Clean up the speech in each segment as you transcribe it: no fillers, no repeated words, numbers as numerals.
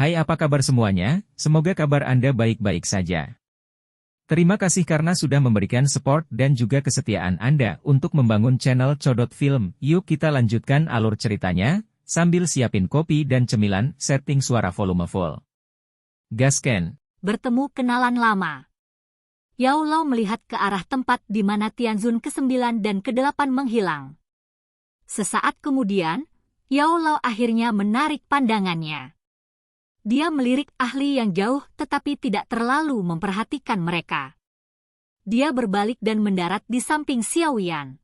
Hai, apa kabar semuanya? Semoga kabar Anda baik-baik saja. Terima kasih karena sudah memberikan support dan juga kesetiaan Anda untuk membangun channel Codot Film. Yuk kita lanjutkan alur ceritanya, sambil siapin kopi dan cemilan, setting suara volume full. Gasken. Bertemu kenalan lama. Yao Lao melihat ke arah tempat di mana Tianzun ke-9 dan ke-8 menghilang. Sesaat kemudian, Yao Lao akhirnya menarik pandangannya. Dia melirik ahli yang jauh tetapi tidak terlalu memperhatikan mereka. Dia berbalik dan mendarat di samping Xiaoyan.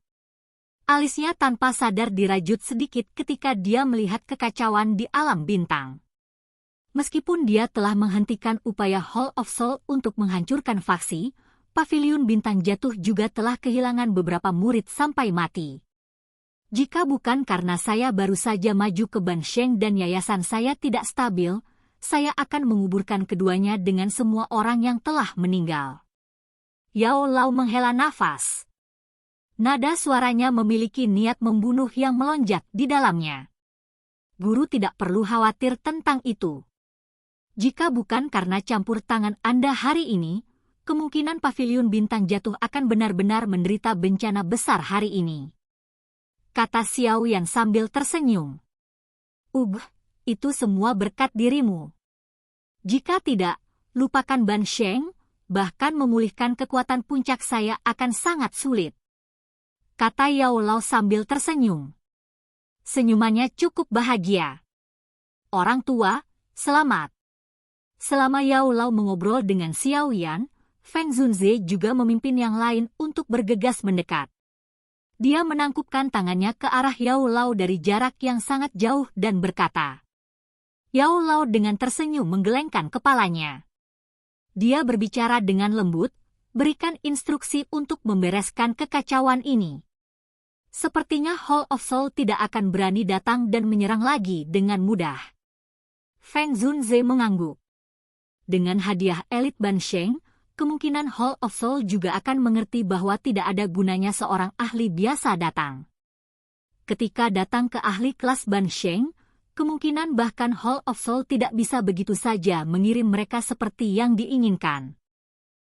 Alisnya tanpa sadar dirajut sedikit ketika dia melihat kekacauan di alam bintang. Meskipun dia telah menghentikan upaya Hall of Soul untuk menghancurkan faksi, Paviliun Bintang Jatuh juga telah kehilangan beberapa murid sampai mati. Jika bukan karena saya baru saja maju ke Bansheng dan yayasan saya tidak stabil, saya akan menguburkan keduanya dengan semua orang yang telah meninggal. Yao Lao menghela nafas. Nada suaranya memiliki niat membunuh yang melonjak di dalamnya. Guru tidak perlu khawatir tentang itu. Jika bukan karena campur tangan Anda hari ini, kemungkinan Paviliun Bintang Jatuh akan benar-benar menderita bencana besar hari ini. Kata Xiaoyan sambil tersenyum. Itu semua berkat dirimu. Jika tidak, lupakan Bansheng, bahkan memulihkan kekuatan puncak saya akan sangat sulit. Kata Yao Lao sambil tersenyum. Senyumannya cukup bahagia. Orang tua, selamat. Selama Yao Lao mengobrol dengan Xiaoyan, Feng Zunze juga memimpin yang lain untuk bergegas mendekat. Dia menangkupkan tangannya ke arah Yao Lao dari jarak yang sangat jauh dan berkata. Yao Lao dengan tersenyum menggelengkan kepalanya. Dia berbicara dengan lembut, berikan instruksi untuk membereskan kekacauan ini. Sepertinya Hall of Soul tidak akan berani datang dan menyerang lagi dengan mudah. Feng Zunze mengangguk. Dengan hadiah elit Bansheng, kemungkinan Hall of Soul juga akan mengerti bahwa tidak ada gunanya seorang ahli biasa datang. Ketika datang ke ahli kelas Bansheng, kemungkinan bahkan Hall of Soul tidak bisa begitu saja mengirim mereka seperti yang diinginkan.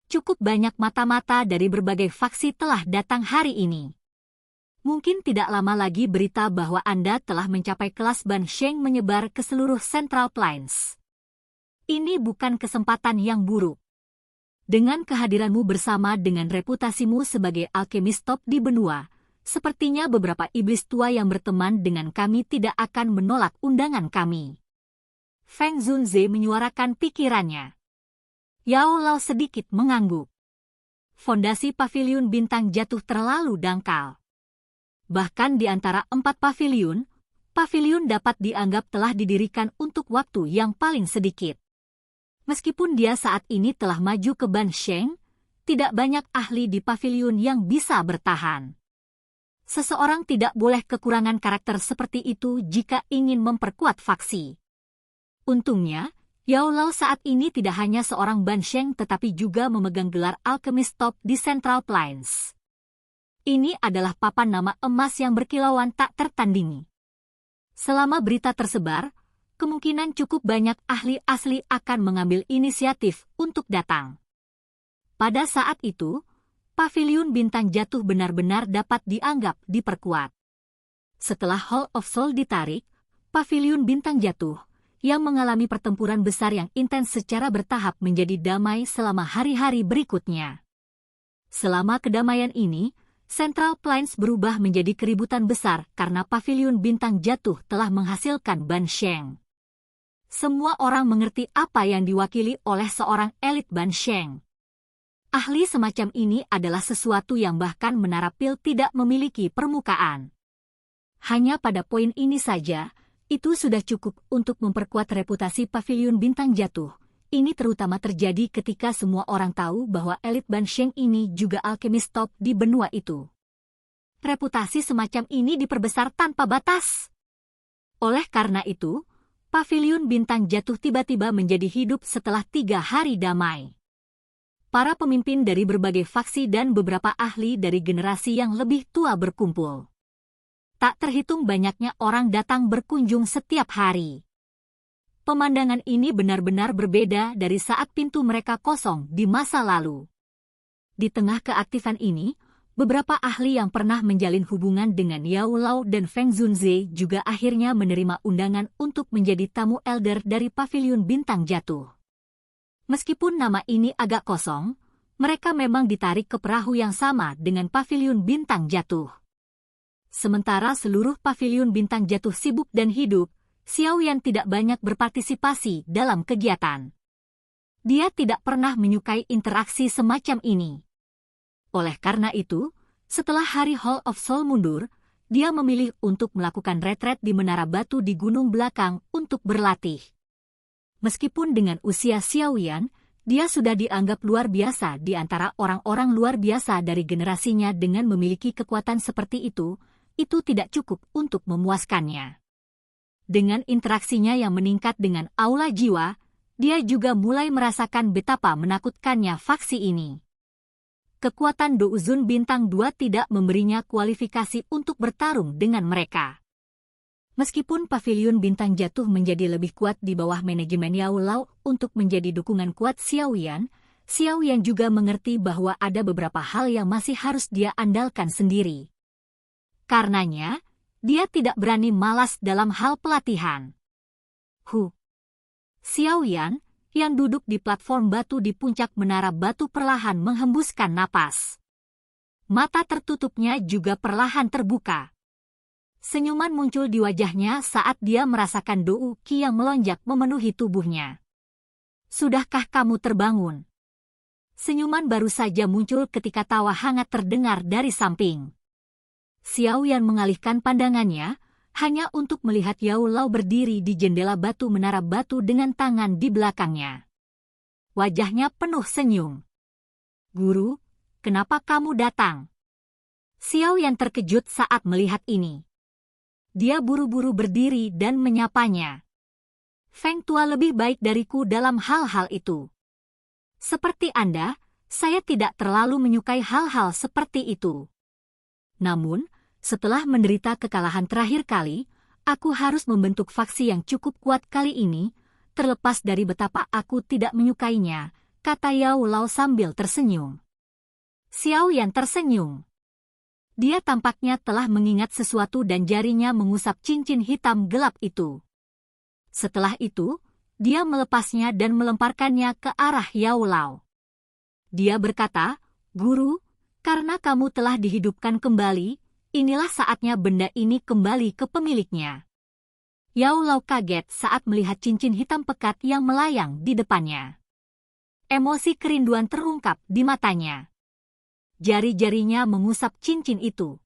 Cukup banyak mata-mata dari berbagai faksi telah datang hari ini. Mungkin tidak lama lagi berita bahwa Anda telah mencapai kelas Bansheng menyebar ke seluruh Central Plains. Ini bukan kesempatan yang buruk. Dengan kehadiranmu bersama dengan reputasimu sebagai alkemis top di benua, sepertinya beberapa iblis tua yang berteman dengan kami tidak akan menolak undangan kami. Feng Zunze menyuarakan pikirannya. Yao Lao sedikit mengangguk. Fondasi Paviliun Bintang Jatuh terlalu dangkal. Bahkan di antara 4 paviliun, paviliun dapat dianggap telah didirikan untuk waktu yang paling sedikit. Meskipun dia saat ini telah maju ke Bansheng, tidak banyak ahli di paviliun yang bisa bertahan. Seseorang tidak boleh kekurangan karakter seperti itu jika ingin memperkuat faksi. Untungnya, Yao Lao saat ini tidak hanya seorang Bansheng tetapi juga memegang gelar alkemis top di Central Plains. Ini adalah papan nama emas yang berkilauan tak tertandingi. Selama berita tersebar, kemungkinan cukup banyak ahli asli akan mengambil inisiatif untuk datang. Pada saat itu, Paviliun Bintang Jatuh benar-benar dapat dianggap diperkuat. Setelah Hall of Soul ditarik, Paviliun Bintang Jatuh, yang mengalami pertempuran besar yang intens secara bertahap menjadi damai selama hari-hari berikutnya. Selama kedamaian ini, Central Plains berubah menjadi keributan besar karena Paviliun Bintang Jatuh telah menghasilkan Bansheng. Semua orang mengerti apa yang diwakili oleh seorang elit Bansheng. Ahli semacam ini adalah sesuatu yang bahkan Menara Pil tidak memiliki permukaan. Hanya pada poin ini saja, itu sudah cukup untuk memperkuat reputasi Paviliun Bintang Jatuh. Ini terutama terjadi ketika semua orang tahu bahwa elit Bansheng ini juga alkemis top di benua itu. Reputasi semacam ini diperbesar tanpa batas. Oleh karena itu, Paviliun Bintang Jatuh tiba-tiba menjadi hidup setelah 3 hari damai. Para pemimpin dari berbagai faksi dan beberapa ahli dari generasi yang lebih tua berkumpul. Tak terhitung banyaknya orang datang berkunjung setiap hari. pemandangan ini benar-benar berbeda dari saat pintu mereka kosong di masa lalu. Di tengah keaktifan ini, beberapa ahli yang pernah menjalin hubungan dengan Yao Lao dan Feng Zunze juga akhirnya menerima undangan untuk menjadi tamu elder dari Paviliun Bintang Jatuh. Meskipun nama ini agak kosong, mereka memang ditarik ke perahu yang sama dengan Paviliun Bintang Jatuh. Sementara seluruh Paviliun Bintang Jatuh sibuk dan hidup, Xiao Yan tidak banyak berpartisipasi dalam kegiatan. Dia tidak pernah menyukai interaksi semacam ini. Oleh karena itu, setelah hari Hall of Soul mundur, dia memilih untuk melakukan retret di menara batu di gunung belakang untuk berlatih. Meskipun dengan usia Xiao Yan, dia sudah dianggap luar biasa di antara orang-orang luar biasa dari generasinya dengan memiliki kekuatan seperti itu tidak cukup untuk memuaskannya. Dengan interaksinya yang meningkat dengan aula jiwa, dia juga mulai merasakan betapa menakutkannya faksi ini. Kekuatan Douzun Bintang 2 tidak memberinya kualifikasi untuk bertarung dengan mereka. Meskipun Paviliun Bintang Jatuh menjadi lebih kuat di bawah manajemen Yao Lao untuk menjadi dukungan kuat Xiao Yan juga mengerti bahwa ada beberapa hal yang masih harus dia andalkan sendiri. Karenanya, dia tidak berani malas dalam hal pelatihan. Xiao Yan, yang duduk di platform batu di puncak menara batu perlahan menghembuskan napas. Mata tertutupnya juga perlahan terbuka. Senyuman muncul di wajahnya saat dia merasakan Dou Qi yang melonjak memenuhi tubuhnya. Sudahkah kamu terbangun? Senyuman baru saja muncul ketika tawa hangat terdengar dari samping. Xiao Yan mengalihkan pandangannya, hanya untuk melihat Yao Lao berdiri di jendela batu menara batu dengan tangan di belakangnya. Wajahnya penuh senyum. Guru, kenapa kamu datang? Xiao Yan terkejut saat melihat ini. Dia buru-buru berdiri dan menyapanya. Feng Tua lebih baik dariku dalam hal-hal itu. Seperti Anda, saya tidak terlalu menyukai hal-hal seperti itu. Namun, setelah menderita kekalahan terakhir kali, aku harus membentuk faksi yang cukup kuat kali ini, terlepas dari betapa aku tidak menyukainya, kata Yao Lao sambil tersenyum. Xiao Yan tersenyum. Dia tampaknya telah mengingat sesuatu dan jarinya mengusap cincin hitam gelap itu. Setelah itu, dia melepasnya dan melemparkannya ke arah Yao Lao. Dia berkata, "Guru, karena kamu telah dihidupkan kembali, inilah saatnya benda ini kembali ke pemiliknya." Yao Lao kaget saat melihat cincin hitam pekat yang melayang di depannya. Emosi kerinduan terungkap di matanya. Jari-jarinya mengusap cincin itu.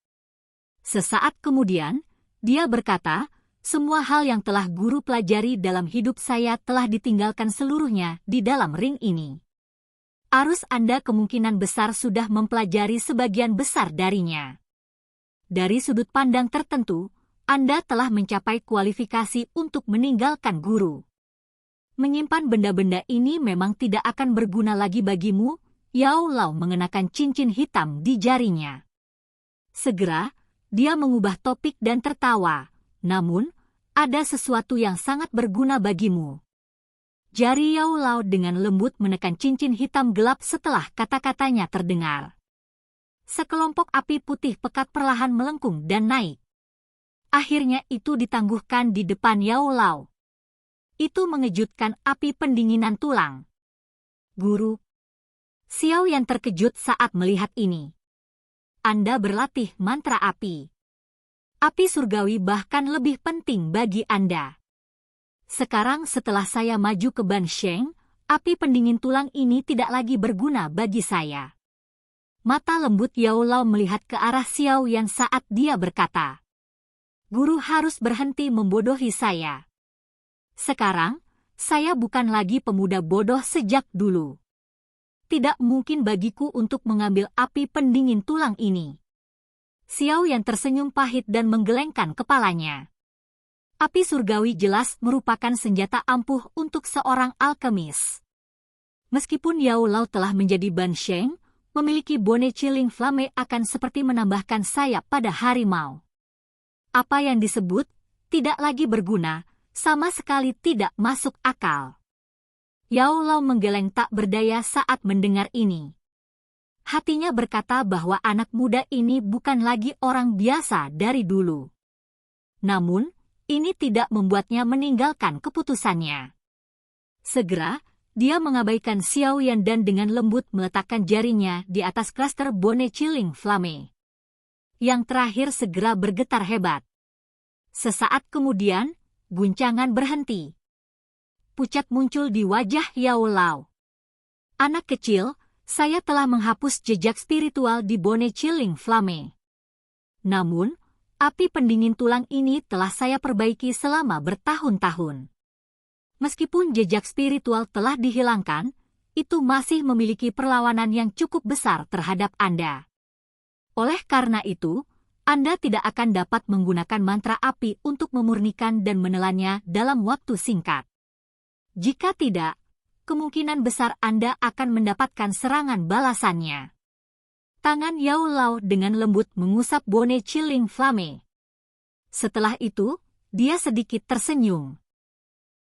Sesaat kemudian, dia berkata, "Semua hal yang telah guru pelajari dalam hidup saya telah ditinggalkan seluruhnya di dalam ring ini. Arus Anda kemungkinan besar sudah mempelajari sebagian besar darinya. Dari sudut pandang tertentu, Anda telah mencapai kualifikasi untuk meninggalkan guru. Menyimpan benda-benda ini memang tidak akan berguna lagi bagimu." Yao Lao mengenakan cincin hitam di jarinya. Segera, dia mengubah topik dan tertawa. "Namun, ada sesuatu yang sangat berguna bagimu." Jari Yao Lao dengan lembut menekan cincin hitam gelap setelah kata-katanya terdengar. Sekelompok api putih pekat perlahan melengkung dan naik. Akhirnya itu ditangguhkan di depan Yao Lao. Itu mengejutkan api pendinginan tulang. "Guru." Xiao Yan terkejut saat melihat ini. "Anda berlatih mantra api. Api surgawi bahkan lebih penting bagi Anda. Sekarang setelah saya maju ke Ban Sheng, api pendingin tulang ini tidak lagi berguna bagi saya." Mata lembut Yao Lao melihat ke arah Xiao Yan saat dia berkata, "Guru harus berhenti membodohi saya. Sekarang, saya bukan lagi pemuda bodoh sejak dulu. Tidak mungkin bagiku untuk mengambil api pendingin tulang ini." Xiao Yan tersenyum pahit dan menggelengkan kepalanya. Api surgawi jelas merupakan senjata ampuh untuk seorang alkemis. Meskipun Yao Lao telah menjadi Ban Sheng, memiliki bone chilling flame akan seperti menambahkan sayap pada harimau. Apa yang disebut tidak lagi berguna, Sama sekali tidak masuk akal. Yao Lao menggeleng tak berdaya saat mendengar ini. Hatinya berkata bahwa anak muda ini bukan lagi orang biasa dari dulu. Namun, ini tidak membuatnya meninggalkan keputusannya. Segera, dia mengabaikan Xiao Yan dan dengan lembut meletakkan jarinya di atas klaster Bone Chilling Flame. Yang terakhir segera bergetar hebat. Sesaat kemudian, guncangan berhenti. Pucat muncul di wajah Yao Lao. Anak kecil, saya telah menghapus jejak spiritual di Bone Chilling Flame. Namun, api pendingin tulang ini telah saya perbaiki selama bertahun-tahun. Meskipun jejak spiritual telah dihilangkan, itu masih memiliki perlawanan yang cukup besar terhadap Anda. Oleh karena itu, Anda tidak akan dapat menggunakan mantra api untuk memurnikan dan menelannya dalam waktu singkat. Jika tidak, kemungkinan besar Anda akan mendapatkan serangan balasannya. Tangan Yao Lao dengan lembut mengusap Bone Chilling Flame. Setelah itu, dia sedikit tersenyum.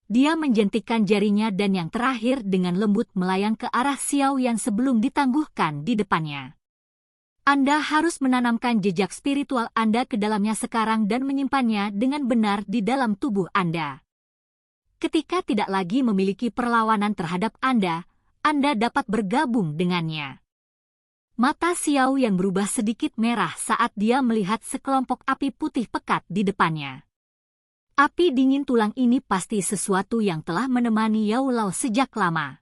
Dia menjentikkan jarinya dan yang terakhir dengan lembut melayang ke arah Xiao yang sebelum ditangguhkan di depannya. Anda harus menanamkan jejak spiritual Anda ke dalamnya sekarang dan menyimpannya dengan benar di dalam tubuh Anda. Ketika tidak lagi memiliki perlawanan terhadap Anda dapat bergabung dengannya. Mata Xiao yang berubah sedikit merah saat dia melihat sekelompok api putih pekat di depannya. Api dingin tulang ini pasti sesuatu yang telah menemani Yao Lao sejak lama.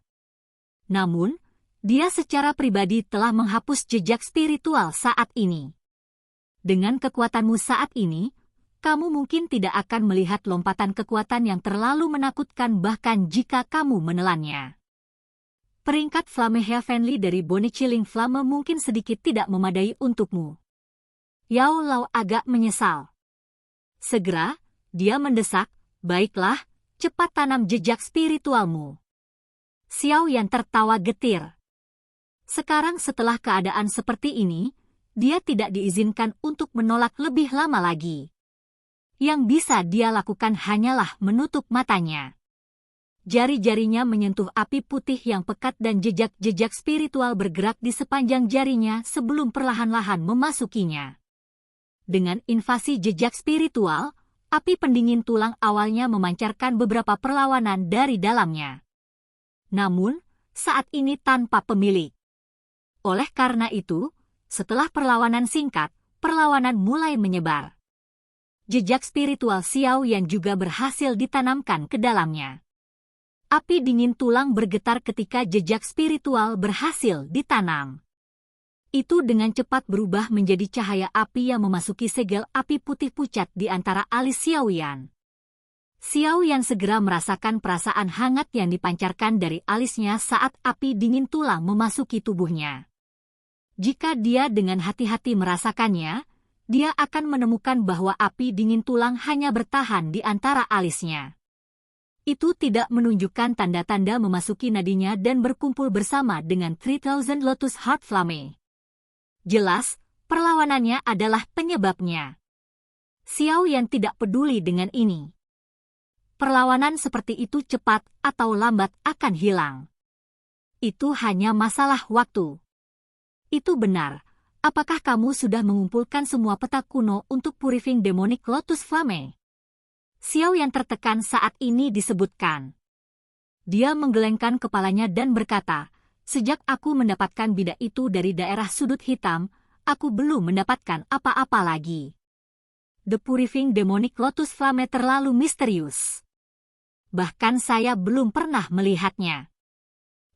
Namun, dia secara pribadi telah menghapus jejak spiritual saat ini. Dengan kekuatanmu saat ini, kamu mungkin tidak akan melihat lompatan kekuatan yang terlalu menakutkan bahkan jika kamu menelannya. Peringkat Flame Heavenly dari Bone Chilling Flame mungkin sedikit tidak memadai untukmu. Yao Lao agak menyesal. Segera, dia mendesak, baiklah, cepat tanam jejak spiritualmu. Xiao Yan tertawa getir. Sekarang setelah keadaan seperti ini, dia tidak diizinkan untuk menolak lebih lama lagi. Yang bisa dia lakukan hanyalah menutup matanya. Jari-jarinya menyentuh api putih yang pekat dan jejak-jejak spiritual bergerak di sepanjang jarinya sebelum perlahan-lahan memasukinya. Dengan invasi jejak spiritual, api pendingin tulang awalnya memancarkan beberapa perlawanan dari dalamnya. Namun, saat ini tanpa pemilik. Oleh karena itu, setelah perlawanan singkat, perlawanan mulai menyebar. Jejak spiritual Xiao yang juga berhasil ditanamkan ke dalamnya. Api dingin tulang bergetar ketika jejak spiritual berhasil ditanam. Itu dengan cepat berubah menjadi cahaya api yang memasuki segel api putih pucat di antara alis Xiao Yan. Xiao Yan segera merasakan perasaan hangat yang dipancarkan dari alisnya saat api dingin tulang memasuki tubuhnya. Jika dia dengan hati-hati merasakannya, dia akan menemukan bahwa api dingin tulang hanya bertahan di antara alisnya. Itu tidak menunjukkan tanda-tanda memasuki nadinya dan berkumpul bersama dengan 3000 Lotus Heart Flame. Jelas, perlawanannya adalah penyebabnya. Xiao Yan tidak peduli dengan ini. Perlawanan seperti itu cepat atau lambat akan hilang. Itu hanya masalah waktu. Itu benar. Apakah kamu sudah mengumpulkan semua peta kuno untuk Purifying Demonic Lotus Flame? Xiao yang tertekan saat ini disebutkan. Dia menggelengkan kepalanya dan berkata, sejak aku mendapatkan bidak itu dari daerah sudut hitam, aku belum mendapatkan apa-apa lagi. The Purifying Demonic Lotus Flame terlalu misterius. Bahkan saya belum pernah melihatnya.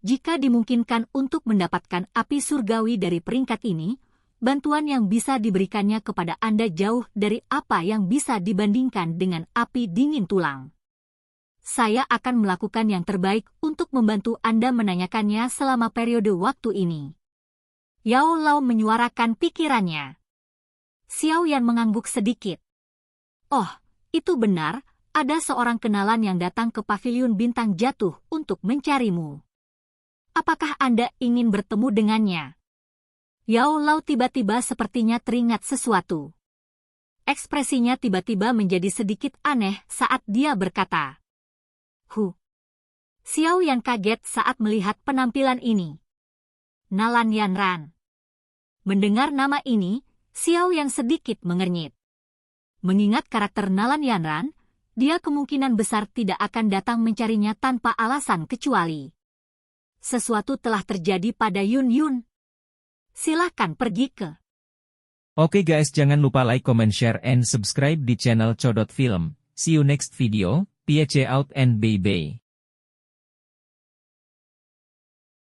Jika dimungkinkan untuk mendapatkan api surgawi dari peringkat ini, bantuan yang bisa diberikannya kepada Anda jauh dari apa yang bisa dibandingkan dengan api dingin tulang. Saya akan melakukan yang terbaik untuk membantu Anda menanyakannya selama periode waktu ini. Yao Lao menyuarakan pikirannya. Xiao Yan mengangguk sedikit. Oh, itu benar, ada seorang kenalan yang datang ke pavilion bintang jatuh untuk mencarimu. Apakah Anda ingin bertemu dengannya? Yao Lao tiba-tiba sepertinya teringat sesuatu. Ekspresinya tiba-tiba menjadi sedikit aneh saat dia berkata, Xiao Yan kaget saat melihat penampilan ini. Nalan Yanran. Mendengar nama ini, Xiao Yan sedikit mengernyit. Mengingat karakter Nalan Yanran, dia kemungkinan besar tidak akan datang mencarinya tanpa alasan kecuali sesuatu telah terjadi pada Yun Yun. Silahkan pergi ke. Oke guys, jangan lupa like, comment, share, and subscribe di channel Codot Film. See you next video. Peace out and bye-bye.